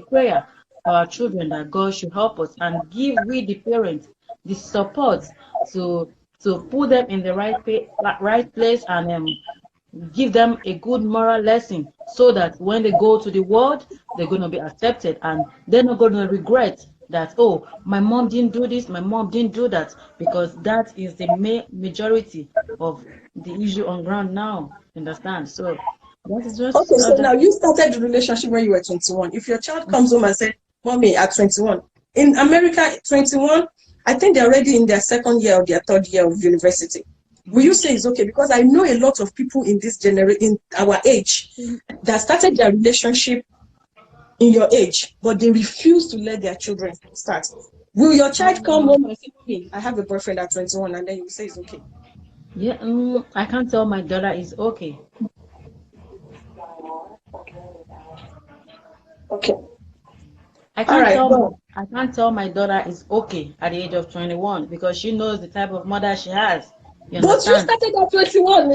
prayer for our children that God should help us and give we the parents the support to put them in the right place and give them a good moral lesson so that when they go to the world, they're going to be accepted and they're not going to regret that, oh, my mom didn't do this, my mom didn't do that, because that is the majority of the issue on ground now. Understand? So that is just okay. So now you started the relationship when you were 21. If your child comes home and said, "Mommy," at 21, in America, 21, I think they're already in their second year or their third year of university. Will you say it's okay? Because I know a lot of people in this in our age, that started their relationship in your age, but they refuse to let their children start. Will your child come home and say, "Hey, I have a boyfriend at 21," and then you say it's okay? Yeah, I can't tell my daughter it's okay. Okay. I can't tell my daughter it's okay at the age of 21 because she knows the type of mother she has. You But you understand? started at 21,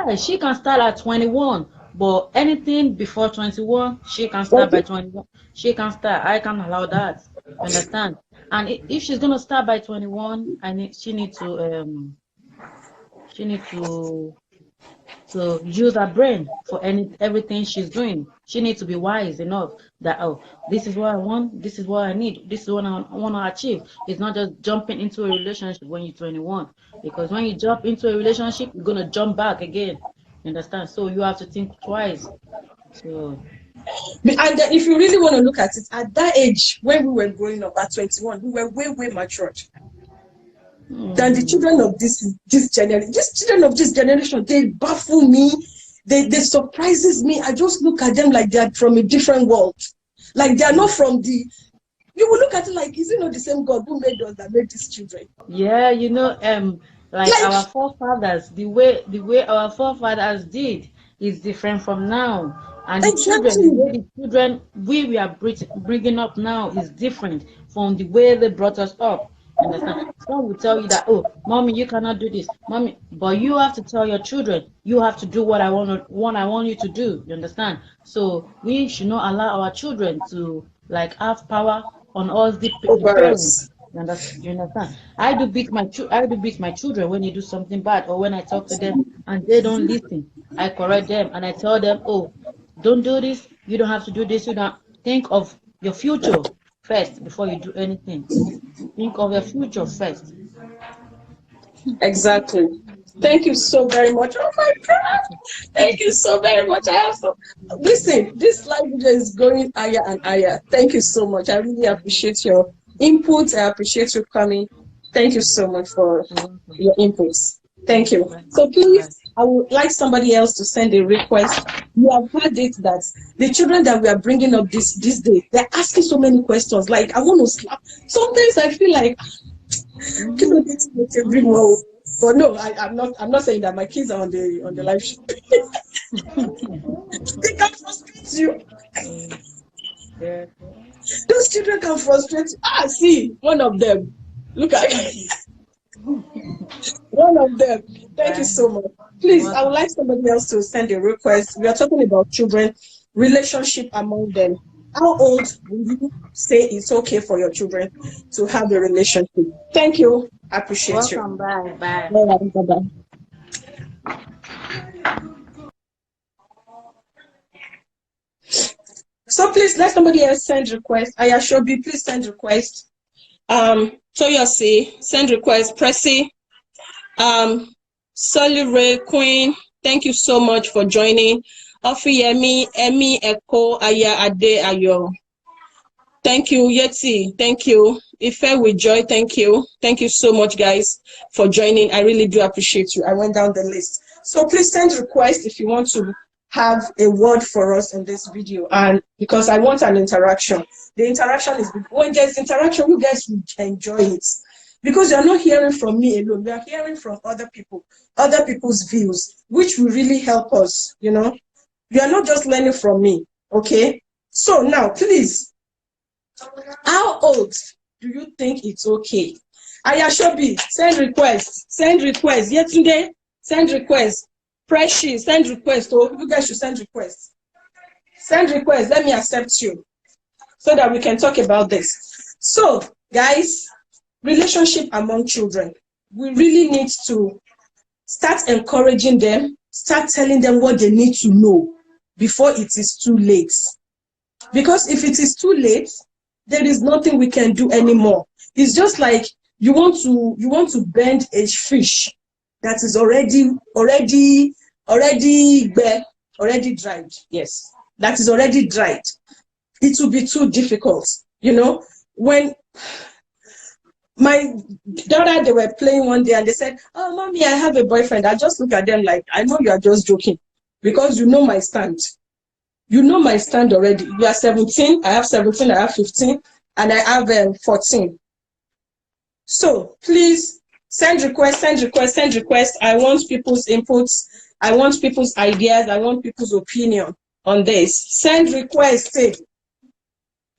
Yeah, she can start at 21, but anything before 21, she can start by 21. She can start. I can't allow that. You understand? And if she's gonna start by 21, she need to use her brain for everything she's doing. She needs to be wise enough that, oh, this is what I want, this is what I need, this is what I want to achieve. It's not just jumping into a relationship when you're 21, because when you jump into a relationship, you're gonna jump back again. You understand? So you have to think twice. So and then if you really want to look at it, at that age when we were growing up at 21, we were way matured than the children of this generation. These children of this generation, they baffle me. They surprises me. I just look at them like they're from a different world. Like they're not from the. You will look at it like, is it not the same God who made us that made these children? yeah, like our forefathers, the way our forefathers did is different from now, and the Exactly. children we are bringing up now is different from the way they brought us up. Understand? Some will tell you that, oh, mommy, you cannot do this, mommy, but you have to tell your children, you have to do what I want you to do. You understand? So we should not allow our children to like have power on us, the Over parents. us. You understand? I do beat my children when they do something bad or when I talk to them and they don't listen. I correct them and I tell them, oh, don't do this. You don't have to do this. You don't think of your future first before you do anything. Think of your future first. Exactly. Thank you so very much. Oh my God. Thank you so very much. I have so listen, this live video is going higher and higher. Thank you so much. I really appreciate your input. I appreciate you coming. Thank you so much for your inputs. Thank you. So please, I would like somebody else to send a request. You have heard it that the children that we are bringing up this day, they're asking so many questions. Like, I want to slap. Sometimes I feel like, but no, I'm not. I'm not saying that my kids are on the live show. They can frustrate you. Yeah. Those children can frustrate you. Ah, see, one of them. Look at one of them. Thank you so much. Please, I would like somebody else to send a request. We are talking about children, relationship among them. How old will you say it's okay for your children to have a relationship? Thank you. I appreciate you. Welcome. Bye. Bye. Bye-bye. So please let somebody else send request. Ayashobi, please send request. Toyosi, send request. Pressy, Solire Queen, thank you so much for joining. Ofiyemi, Emi, Eko, Aya, Ade, Ayo. Thank you, Yeti. Thank you. Ife with joy. Thank you. Thank you so much, guys, for joining. I really do appreciate you. I went down the list. So please send request if you want to have a word for us in this video. And because I want an interaction. The interaction is when there's interaction, you guys will enjoy it. Because you're not hearing from me alone. We are hearing from other people, other people's views, which will really help us, you know. You are not just learning from me, okay? So now, please, how old do you think it's okay? Ayashobi, send request. Send request. Yetunde, send request. Precious, send request. Oh, you guys should send request. Send request. Let me accept you. so that we can talk about this. So, guys, relationship among children. We really need to start encouraging them, start telling them what they need to know before it is too late. Because if it is too late, there is nothing we can do anymore. It's just like you want to bend a fish that is already dried. Yes, that is already dried. It will be too difficult. You know, when my daughter, they were playing one day and they said, "Oh, mommy, I have a boyfriend." I just look at them like, I know you are just joking, because you know my stand. You know my stand already. You are 17, I have 17, I have 15, and I have 14. So please send requests. I want people's inputs. I want people's ideas. I want people's opinion on this. Send requests.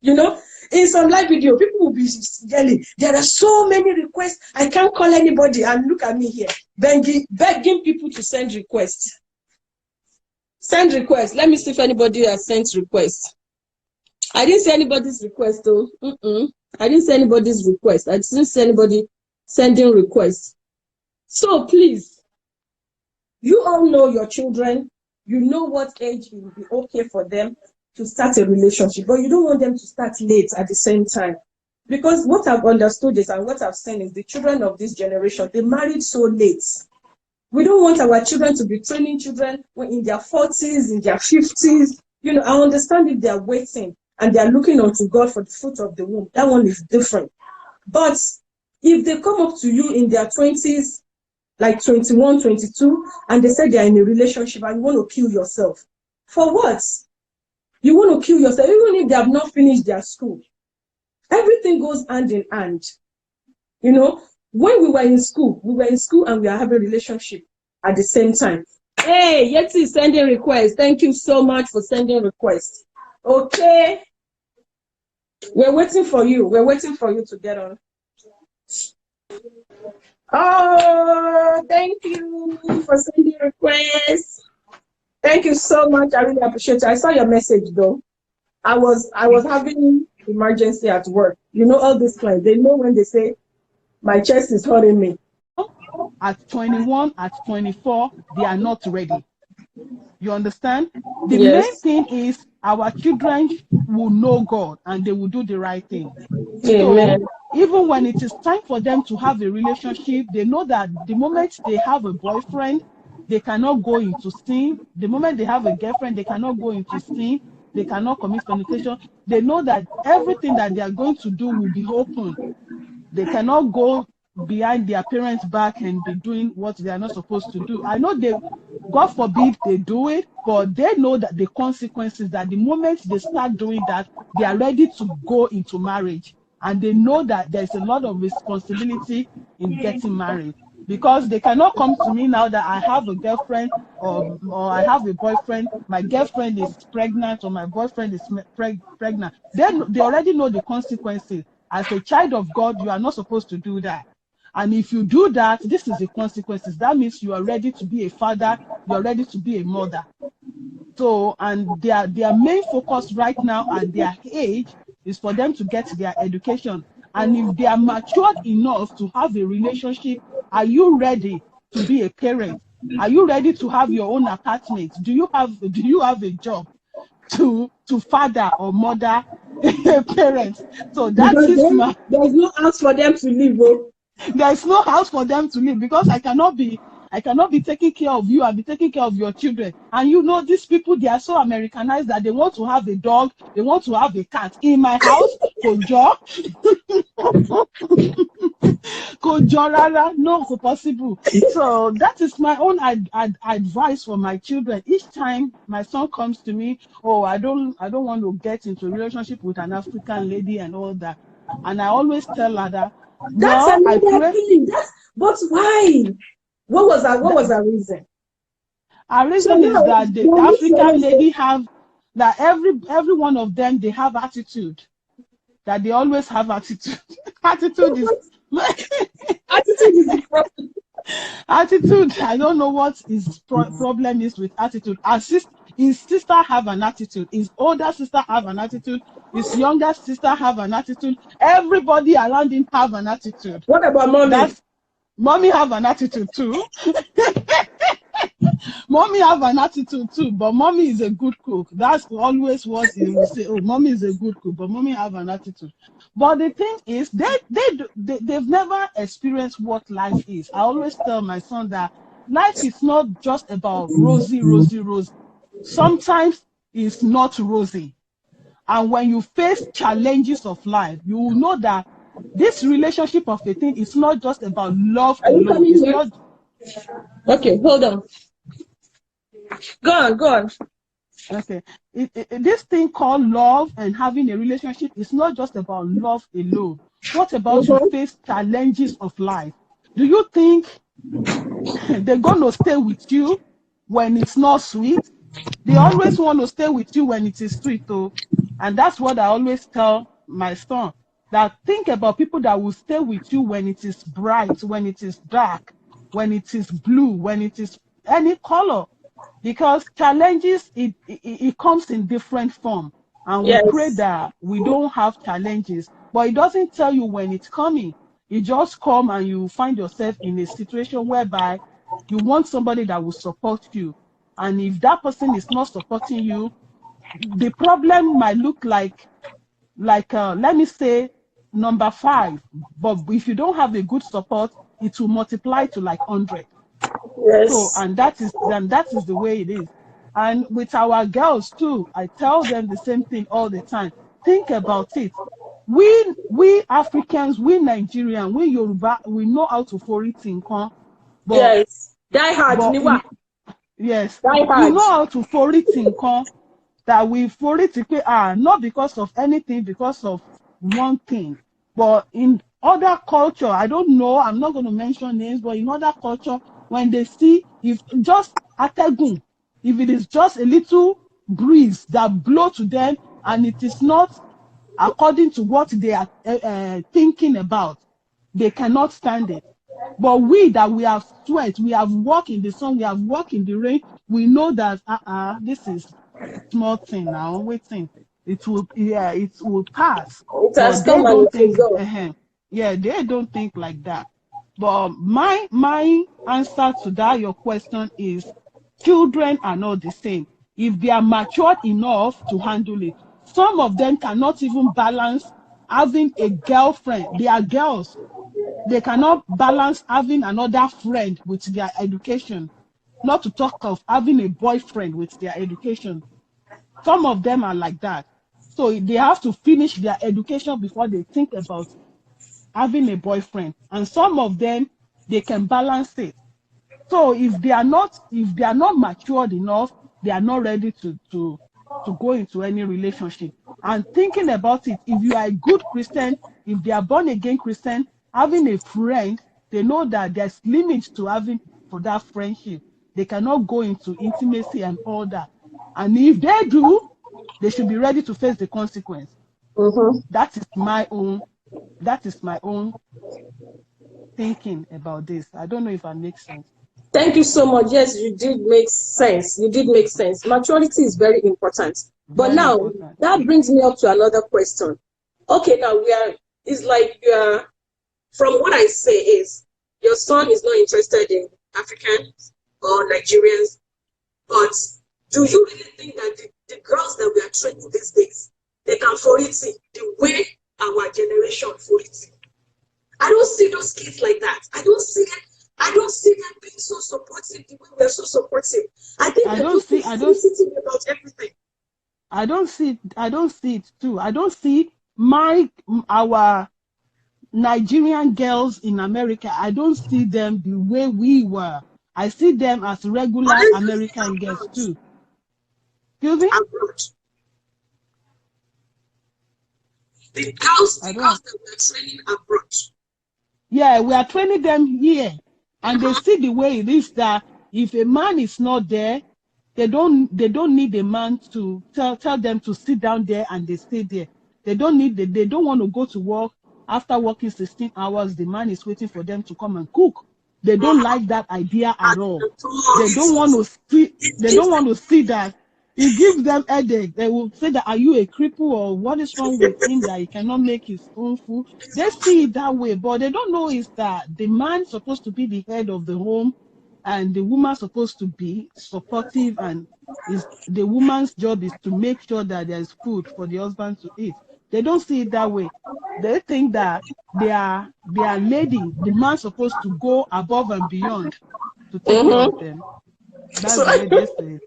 You know, in some live video, people will be yelling, "There are so many requests, I can't call anybody." And look at me here, begging people to send requests. Send requests. Let me see if anybody has sent requests. I didn't see anybody's request, though. I didn't see anybody's request. I didn't see anybody sending requests. So please, you all know your children. You know what age it will be okay for them to start a relationship, but you don't want them to start late at the same time. Because what I've understood is, and what I've seen is, the children of this generation, they married so late. We don't want our children to be training children when in their 40s, in their 50s. You know, I understand if they are waiting and they are looking unto God for the fruit of the womb. That one is different. But if they come up to you in their 20s, like 21, 22, and they say they are in a relationship and you want to kill yourself, for what? You want to kill yourself even if they have not finished their school. Everything goes hand in hand. You know, when we were in school and we are having a relationship at the same time. Hey, Yeti is sending requests. Thank you so much for sending requests. Okay. We're waiting for you. We're waiting for you to get on. Oh, thank you for sending requests. Thank you so much. I really appreciate it. I saw your message though. I was having emergency at work. You know, all these clients, they know when they say my chest is hurting me. At 21, at 24, they are not ready. You understand? The Yes. main thing is our children will know God and they will do the right thing. Amen. So even when it is time for them to have a relationship, they know that the moment they have a boyfriend, they cannot go into sin. The moment they have a girlfriend, they cannot go into sin. They cannot commit fornication. They know that everything that they are going to do will be open. They cannot go behind their parents' back and be doing what they are not supposed to do. I know they, God forbid they do it, but they know that the consequences, that the moment they start doing that, they are ready to go into marriage. And they know that there's a lot of responsibility in getting married. Because they cannot come to me now that I have a girlfriend or I have a boyfriend, my girlfriend is pregnant or my boyfriend is pregnant. They already know the consequences. As a child of God, you are not supposed to do that. And if you do that, this is the consequences. That means you are ready to be a father, you are ready to be a mother. So, and their main focus right now at their age is for them to get their education. And if they are matured enough to have a relationship, are you ready to be a parent? Are you ready to have your own apartment? Do you have a job to father or mother a parent? So that because is my, there's no house for them to live. Oh. there's no house for them to live, because I cannot be taking care of you. I'll be taking care of your children. And you know, these people, they are so Americanized that they want to have a dog, they want to have a cat in my house. Kojo. Kojo, no possible. So that is my own advice for my children. Each time my son comes to me, oh, I don't want to get into a relationship with an African lady and all that. And I always tell her that, That's well, another thing. But why? What was our reason? Our reason is that the African lady have, that every one of them, they have attitude. That they always have attitude. Attitude is the problem. attitude. I don't know what his problem is with attitude. His sister have an attitude. His older sister have an attitude. His younger sister have an attitude. Everybody around him have an attitude. What about mommy? Mommy have an attitude too. Mommy have an attitude too, but mommy is a good cook. That's always what he will say. Oh, mommy is a good cook, but mommy have an attitude. But the thing is, they've never experienced what life is. I always tell my son that life is not just about rosy. Sometimes it's not rosy. And when you face challenges of life, you will know that this relationship of a thing is not just about love alone. It's not... Okay, hold on. Go on. Okay. This thing called love and having a relationship is not just about love alone. What about you face challenges of life? Do you think they're going to stay with you when it's not sweet? They always want to stay with you when it is sweet, though. And that's what I always tell my son. That think about people that will stay with you when it is bright, when it is dark, when it is blue, when it is any color. Because challenges, it comes in different form. And we pray that we don't have challenges. But it doesn't tell you when it's coming. It just come and you find yourself in a situation whereby you want somebody that will support you. And if that person is not supporting you, the problem might look like let me say, number 5. But if you don't have a good support, it will multiply to like 100. Yes. So, and that is the way it is. And with our girls too, I tell them the same thing all the time. Think about it. We Africans, we Nigerians, we Yoruba, we know how to forry think, huh? But, yes. Die hard, yes. Die hard. We know how to forry think, huh? That we forry think, not because of anything, because of one thing. But in other culture, I don't know, I'm not going to mention names, but in other culture, when they see, if just ategun, if it is just a little breeze that blow to them and it is not according to what they are thinking about, they cannot stand it. But we have sweat, we have walked in the sun, we have walked in the rain, we know that this is small thing now, waiting. It will pass. It has come and it will go. Yeah, they don't think like that. But my answer to that, your question is, children are not the same. If they are matured enough to handle it, some of them cannot even balance having a girlfriend. They are girls. They cannot balance having another friend with their education, not to talk of having a boyfriend with their education. Some of them are like that. So they have to finish their education before they think about having a boyfriend. And some of them, they can balance it. So if they are not matured enough, they are not ready to go into any relationship. And thinking about it, if you are a good Christian, if they are born again Christian, having a friend, they know that there's limits to having for that friendship. They cannot go into intimacy and all that. And if they do, they should be ready to face the consequence. That is my own thinking about this. I don't know if I make sense. Thank you so much. Yes, you did make sense. Maturity is very important. But now, that brings me up to another question. Okay, now it's like from what I say is, your son is not interested in Africans or Nigerians, but do you really think that the girls that we are training these days, they can forry it the way our generation forry it? I don't see those kids like that. I don't see them being so supportive the way we're so supportive. I think I don't see about everything. I don't see it too. I don't see our Nigerian girls in America. I don't see them the way we were. I see them as regular American girls too. Excuse me? The girls that we're training abroad. Yeah, we are training them here. And they see the way it is that if a man is not there, they don't need a man to tell them to sit down there and they stay there. They don't want to go to work. After working 16 hours, the man is waiting for them to come and cook. They don't like that idea at all. They don't want to see that It gives them headache. They will say that, are you a cripple, or what is wrong with him that he cannot make his own food? They see it that way, but they don't know is that the man supposed to be the head of the home, and the woman supposed to be supportive, and is the woman's job is to make sure that there's food for the husband to eat. They don't see it that way. They think that they are lady. The man's supposed to go above and beyond to take care of them. That's the way they say it.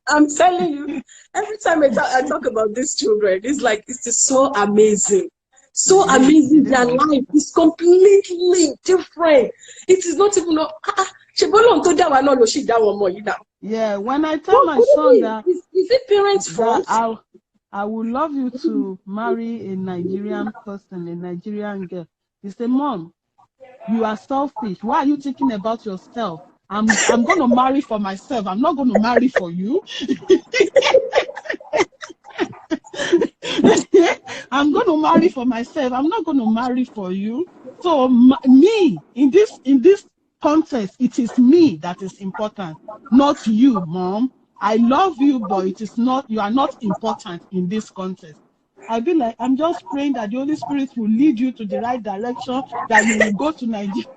I'm telling you, every time I talk about these children, it's like, it's just so amazing. So amazing. Their life is completely different. It is not even yeah, when I tell my son that is it parents' fault? I would love you to marry a Nigerian person, a Nigerian girl. He said, Mom, you are selfish. Why are you thinking about yourself? I'm going to marry for myself. I'm not going to marry for you. I'm going to marry for myself. I'm not going to marry for you. So me, in this context, it is me that is important, not you, Mom. I love you, but it is not, you are not important in this context. I'll be like, I'm just praying that the Holy Spirit will lead you to the right direction, that you will go to Nigeria.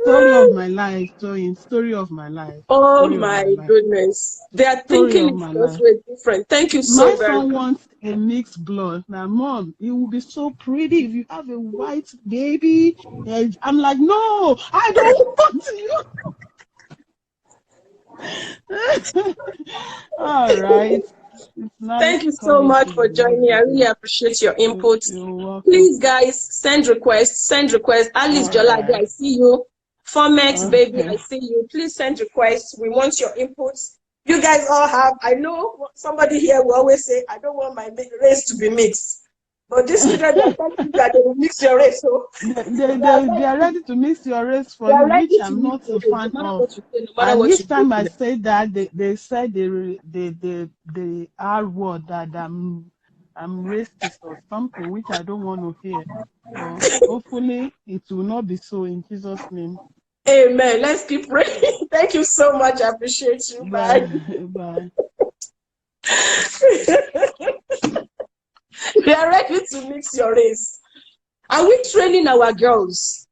Story of my life, story of my life. Oh my goodness. Their thinking is just way different. Thank you so very much. My son wants a mixed blood. Now, Mom, it will be so pretty if you have a white baby. I'm like, no, I don't want you. All right. Thank you so much for joining me. I really appreciate your input. Please, guys, send requests. Alice Jolade, I see you. Formex, baby, I see you. Please send requests. We want your inputs. You guys all have, I know somebody here will always say, I don't want my race to be mixed. But this children, that they will mix your race. So they are ready to mix your race for you, which I'm not a fan of. And each time I say that, they say the R word, that I'm racist or something, which I don't want to hear. So hopefully it will not be so, in Jesus' name. Amen. Let's keep praying. Thank you so much. I appreciate you. Bye. Bye. We are ready to mix your race. Are we training our girls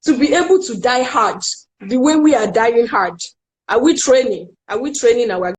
to be able to die hard the way we are dying hard? Are we training our